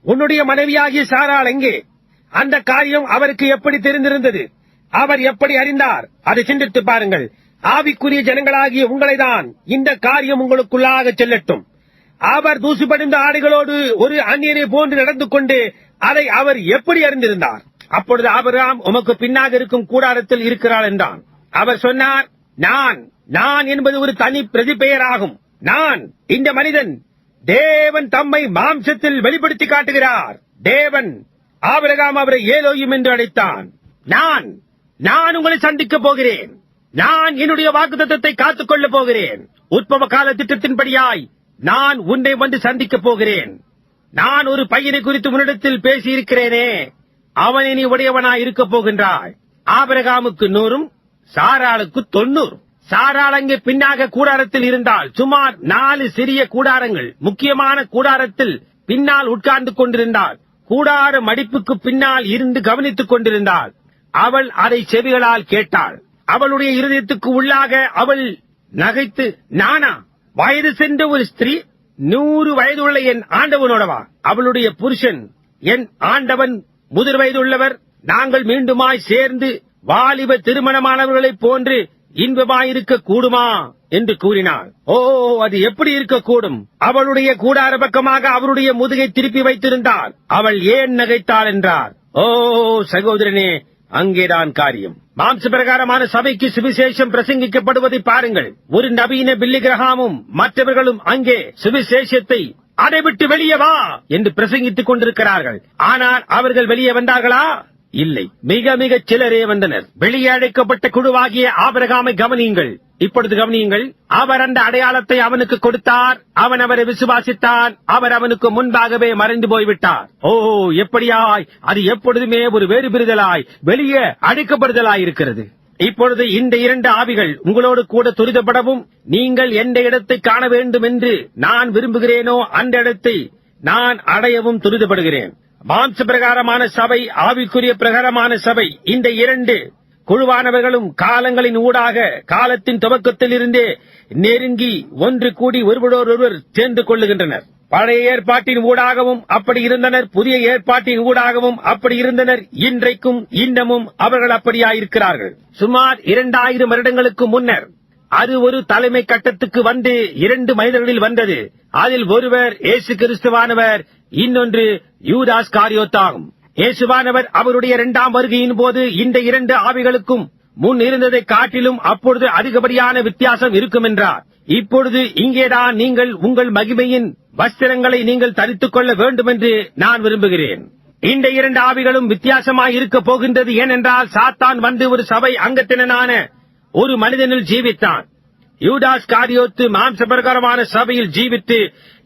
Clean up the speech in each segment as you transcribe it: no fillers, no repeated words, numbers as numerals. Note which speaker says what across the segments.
Speaker 1: உன்னுடைய மனைவியாகிய சாராள் எங்கே? அந்த காரியம் அவருக்கு எப்படி தெரிந்திருந்தது? அவர் எப்படி அறிந்தார்? அதை சிந்தித்து பாருங்கள். ஆவிக்குரிய ஜனங்களாகிய உங்களைதான் இந்த காரியம் உங்களுக்குள்ளாக செல்லட்டும். அவர் தூசுபடிந்த ஆடைகளோடு ஒரு அந்நியரை போன்று நடந்து கொண்டு அதை அவர் எப்படி அறிந்திருந்தார்? அப்பொழுது ஆபிரகாம் உமக்கு பின்னாக இருக்கும் கூடாரத்தில் இருக்கிறாள் என்றான். அவர் சொன்னார், நான் என்பது ஒரு தனி பிரதிபெயராகும். இந்த மனிதன் தேவன் தம்மை மாம்சத்தில் வெளிப்படுத்தி காட்டுகிறார். தேவன் ஆபிரகாம் அவரை ஏலோயும் என்று அழைத்தான். நான் உங்களை சந்திக்கப் போகிறேன். நான் என்னுடைய வாக்குத்தத்தத்தை காத்துக் கொள்ளப் போகிறேன். உற்பவ கால திட்டத்தின்படியாய் நான் உன்னை வந்து சந்திக்கப் போகிறேன். நான் ஒரு பையனை குறித்து உன்னிடத்தில் பேசியிருக்கிறேனே, அவனை நீ உடையவனாய் இருக்கப் போகின்றாய். ஆபிரகாமுக்கு 100, சாராளுக்கு 90. சாராள் அங்கே பின்னாக கூடாரத்தில் இருந்தால் சுமார் 4 சிறிய கூடாரங்கள் முக்கியமான கூடாரத்தில் பின்னால் உட்கார்ந்து கொண்டிருந்தாள். கூடார மடிப்புக்கு பின்னால் இருந்து கவனித்துக் கொண்டிருந்தாள். அவள் அதை செவிகளால் கேட்டாள். அவளுடைய இருதயத்துக்கு உள்ளாக அவள் நகைத்து, நானா வயது சென்ற ஒரு ஸ்திரீ 100 வயதுள்ள என் ஆண்டவனோடவா? அவளுடைய புருஷன் என் ஆண்டவன் முதிர் வயதுள்ளவர். நாங்கள் மீண்டுமாய் சேர்ந்து வாலிப திருமணமானவர்களைப் போன்று இன்பமாயிருக்க கூடுமா என்று கூறினாள். அது எப்படி இருக்கக்கூடும்? அவளுடைய கூடார பக்கமாக அவருடைய முதுகை திருப்பி வைத்திருந்தாள். அவள் ஏன் நகைத்தாள் என்றார். சகோதரனே, அங்கேதான் காரியம். மாம்ச பிரகாரமான சபைக்கு சுவிசேஷம் பிரசங்கிக்கப்படுவதை பாருங்கள். ஒரு நவீன பில்லி கிரஹாமும் மற்றவர்களும் அங்கே சுவிசேஷத்தை அதை விட்டு வெளியே வா என்று பிரசங்கித்துக் கொண்டிருக்கிறார்கள். ஆனால் அவர்கள் வெளியே வந்தார்களா? இல்லை. மிக மிக சிலரே வந்தனர். வெளியே அழைக்கப்பட்ட குழுவாகிய ஆபிரகாமை கவனியுங்கள். இப்பொழுது கவனியுங்கள். அவர் அந்த அடையாளத்தை அவனுக்கு கொடுத்தார். அவன் அவரை விசுவாசித்தான். அவர் அவனுக்கு முன்பாகவே மறைந்து போய்விட்டார். எப்படியாய் அது எப்பொழுதுமே ஒரு வேறுபிரிதலாய் வெளியே அழைக்கப்படுதலாய் இருக்கிறது. இப்பொழுது இந்த 2 ஆவிகள் உங்களோடு கூட துரிதப்படவும், நீங்கள் எந்த இடத்தை காண வேண்டும் என்று நான் விரும்புகிறேனோ அந்த இடத்தை நான் அடையவும் துரிதப்படுகிறேன். மாம்ச பிரகாரமான சபை, ஆவிக்குரிய பிரகாரமான சபை, இந்த 2 குழுவானவர்களும் காலங்களின் ஊடாக காலத்தின் துவக்கத்தில் இருந்தே நெருங்கி ஒன்று கூடி ஒருவரோடொருவர் சேர்ந்து கொள்ளுகின்றனர். பழைய ஏற்பாட்டின் ஊடாகவும் அப்படி இருந்தனர், புதிய ஏற்பாட்டின் ஊடாகவும் அப்படி இருந்தனர். இன்றைக்கும் இன்னமும் அவர்கள் அப்படியாயிருக்கிறார்கள். சுமார் 2000 வருடங்களுக்கு முன்னர் அது ஒரு தலைமை கட்டத்துக்கு வந்து 2 மனிதர்களில் வந்தது. அதில் ஒருவர் இயேசு கிறிஸ்துவானவர், இன்னொன்று யூதாஸ் காரியோத்தாகும். இயேசுவானவர் அவருடைய 2ஆம் வருகையின் போது இந்த 2 ஆவிகளுக்கும் முன் இருந்ததை காட்டிலும் அப்பொழுது அதிகப்படியான வித்தியாசம் இருக்கும் என்றார். இப்பொழுது இங்கேதான் நீங்கள் உங்கள் மகிமையின் வஸ்திரங்களை நீங்கள் தரித்துக் கொள்ள வேண்டும் என்று நான் விரும்புகிறேன். இந்த 2 ஆவிகளும் வித்தியாசமாய் இருக்க போகின்றது. ஏனென்றால் சாத்தான் வந்து ஒரு சபை அங்கத்தினனான ஒரு மனிதனில் ஜீவித்தான். யூதாஸ் காரியோத்து மாம்ச பிரகாரமான சபையில் ஜீவித்து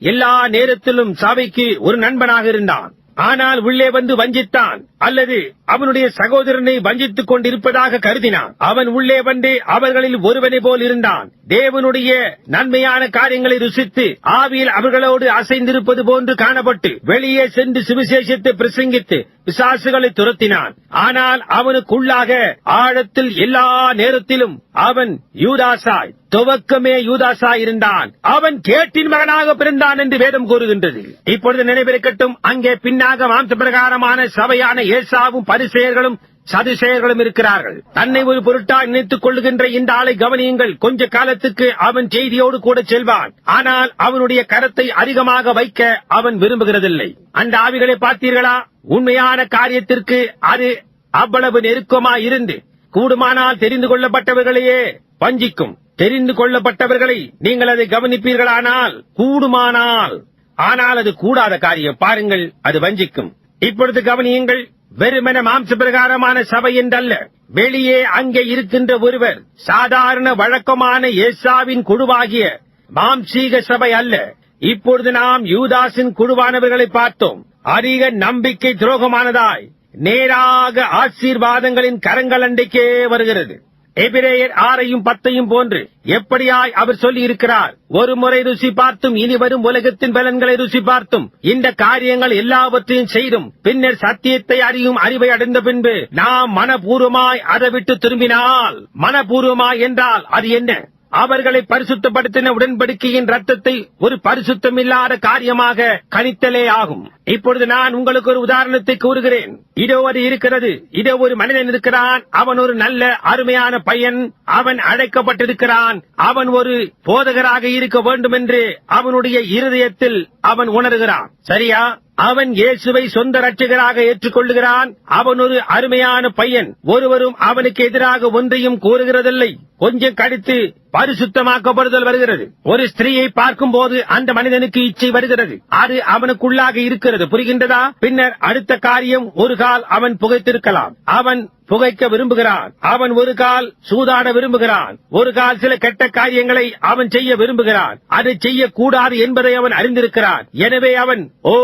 Speaker 1: எல்லா நேரத்திலும் சபைக்கு ஒரு நண்பனாக இருந்தான். ஆனால் உள்ளே வந்து வஞ்சித்தான், அல்லது அவனுடைய சகோதரனை வஞ்சித்துக் கொண்டிருப்பதாக கருதினான். அவன் உள்ளே வந்து அவர்களில் ஒருவனை போல் இருந்தான். தேவனுடைய நன்மையான காரியங்களை ருசித்து ஆவியில் அவர்களோடு அசைந்திருப்பது போன்று காணப்பட்டு வெளியே சென்று சுவிசேஷத்தை பிரசங்கித்து பிசாசுகளை துரத்தினான். ஆனால் அவனுக்குள்ளாக ஆழத்தில் எல்லா நேரத்திலும் அவன் யூதாசாய், துவக்கமே யூதாசாய் இருந்தான். அவன் கேட்டின் மகனாக பிறந்தான் என்று வேதம் கூறுகின்றது. இப்பொழுது நினைவிருக்கட்டும், அங்கே பின்னாக மாம்ச பிரகாரமான சபையான ஏசாவும் பரிசேயர்களும் சதுசேயர்களும் இருக்கிறார்கள். தன்னை ஒரு பொருட்டாய் நினைத்துக் கொள்ளுகின்ற இந்த ஆளை கவனியுங்கள். கொஞ்ச காலத்துக்கு அவன் செய்தியோடு கூட செல்வான். ஆனால் அவனுடைய கரத்தை அதிகமாக வைக்க அவன் விரும்புகிறதில்லை. அந்த ஆவிகளை பார்த்தீர்களா? உண்மையான காரியத்திற்கு அது அவ்வளவு நெருக்கமாய் இருந்து கூடுமானால் தெரிந்து கொள்ளப்பட்டவர்களையே வஞ்சிக்கும். தெரிந்து கொள்ளப்பட்டவர்களை நீங்கள் அதை கவனிப்பீர்களானால் கூடுமானால், ஆனால் அது கூடாத காரியம். பாருங்கள், அது வஞ்சிக்கும். இப்பொழுது கவனியுங்கள். வெறுமன மாம்ச பிரகாரமான சபை என்றல்ல. வெளியே அங்கே இருக்கின்ற ஒருவர் சாதாரண வழக்கமான ஏசாவின் குழுவாகிய மாம்சீக சபை அல்ல. இப்பொழுது நாம் யூதாஸின் குழுவானவர்களை பார்த்தோம். அதிக நம்பிக்கை துரோகமானதாய் நேராக ஆசீர்வாதங்களின் கரங்கள் அண்டைக்கே வருகிறது. எபிரேயர் 6:10 போன்று எப்படியாய் அவர் சொல்லி இருக்கிறார், ஒரு முறை ருசி பார்த்தும் இனி வரும் உலகத்தின் பலன்களை ருசி பார்த்தும் இந்த காரியங்கள் எல்லாவற்றையும் செய்தும் பின்னர் சத்தியத்தை அறியும் அறிவை அடைந்த பின்பு நாம் மனப்பூர்வமாய் அதை விட்டு திரும்பினால், மனப்பூர்வமாய் என்றால் அது என்ன? அவர்களை பரிசுத்தப்படுத்தின உடன்படிக்கையின் ரத்தத்தை ஒரு பரிசுத்தமில்லாத காரியமாக கணித்தலே ஆகும். இப்பொழுது நான் உங்களுக்கு ஒரு உதாரணத்தை கூறுகிறேன். இதோ அது இருக்கிறது. இதோ ஒரு மனிதன் இருக்கிறான். அவன் ஒரு நல்ல அருமையான பையன். அவன் அழைக்கப்பட்டிருக்கிறான். அவன் ஒரு போதகராக இருக்க வேண்டும் என்று அவனுடைய இருதயத்தில் அவன் உணர்கிறான். சரியா? அவன் இயேசுவை சொந்த இரட்சகராக ஏற்றுக்கொள்ளுகிறான். அவன் ஒரு அருமையான பையன். ஒருவரும் அவனுக்கு எதிராக ஒன்றையும் கூறுகிறதில்லை. கொஞ்சம் கழித்து பரிசுத்தமாக்கப்படுதல் வருகிறது. ஒரு ஸ்திரீயை பார்க்கும் போது அந்த மனிதனுக்கு இச்சை வருகிறது. அது அவனுக்குள்ளாக இருக்கிறது. புரிகின்றதா? பின்னர் அடுத்த காரியம், ஒரு கால் அவன் புகைத்திருக்கலாம். அவன் புகைக்க விரும்புகிறான். அவன் ஒரு கால் சூதாட விரும்புகிறான். ஒரு கால் சில கெட்ட காரியங்களை அவன் செய்ய விரும்புகிறான். அதை செய்யக்கூடாது என்பதை அவன் அறிந்திருக்கிறான். எனவே அவன், ஓ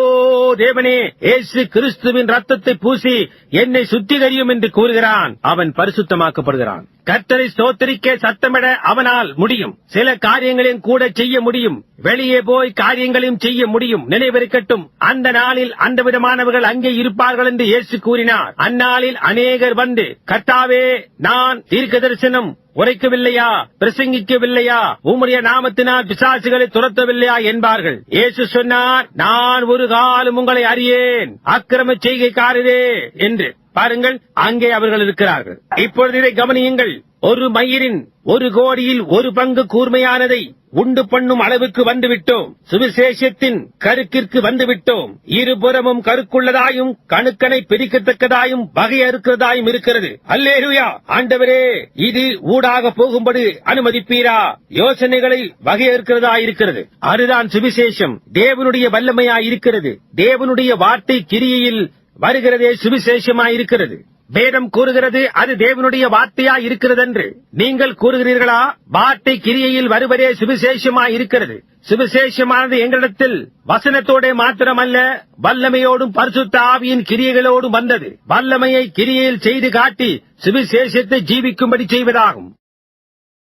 Speaker 1: தேவனே, இயேசு கிறிஸ்துவின் ரத்தத்தை பூசி என்னை சுத்திகரியும் என்று கூறுகிறான். அவன் பரிசுத்தமாக்கப்படுகிறான். கர்த்தரை ஸ்தோத்திரிக்க சத்தமிட அவனால் முடியும். சில காரியங்களையும் கூட செய்ய முடியும். வெளியே போய் காரியங்களையும் செய்ய முடியும். நினைவிருக்கட்டும், அந்த நாளில் அந்த விதமானவர்கள் அங்கே இருப்பார்கள் என்று இயேசு கூறினார். அந்நாளில் அநேகர் வந்து, கர்த்தாவே, நான் தீர்க்க தரிசனம் உரைக்கவில்லையா, பிரசங்கிக்கவில்லையா, உம்முடைய நாமத்தினால் பிசாசுகளை துரத்தவில்லையா என்பார்கள். இயேசு சொன்னார், நான் ஒரு காலம் உங்களை அறியேன், அக்கிரம செய்கைக்காரரே என்று. பாருங்கள், அங்கே அவர்கள் இருக்கிறார்கள். இப்பொழுது இதை கவனியுங்கள். ஒரு மயிரின் ஒரு கோடியில் ஒரு பங்கு கூர்மையானதை உண்டு பண்ணும் அளவுக்கு வந்துவிட்டோம். சுவிசேஷத்தின் கருக்கிற்கு வந்துவிட்டோம். இருபுறமும் கருக்குள்ளதாயும் கணுக்கனை பிரிக்கத்தக்கதாயும் வகையறுக்கிறதாயும் இருக்கிறது. அல்லேலூயா! ஆண்டவரே, இது ஊடாக போகும்படி அனுமதிப்பீரா? யோசனைகளை வகையறுக்கிறதாயிருக்கிறது. அதுதான் சுவிசேஷம். தேவனுடைய வல்லமையாயிருக்கிறது. தேவனுடைய வார்த்தை கிரியையில் வருகிறதே சுவிசேஷமாயிருக்கிறது. வேதம் கூறுகிறது அது தேவனுடைய வார்த்தையா இருக்கிறது என்று. நீங்கள் கூறுகிறீர்களா? வார்த்தை கிரியையில் வருவதே சுவிசேஷமாயிருக்கிறது. சுவிசேஷமானது எங்களிடத்தில் வசனத்தோட மாத்திரமல்ல, வல்லமையோடும் பரிசுத்த ஆவியின் கிரியைகளோடும் வந்தது. வல்லமையை கிரியையில் செய்து காட்டி சுவிசேஷத்தை ஜீவிக்கும்படி செய்வதாகும்.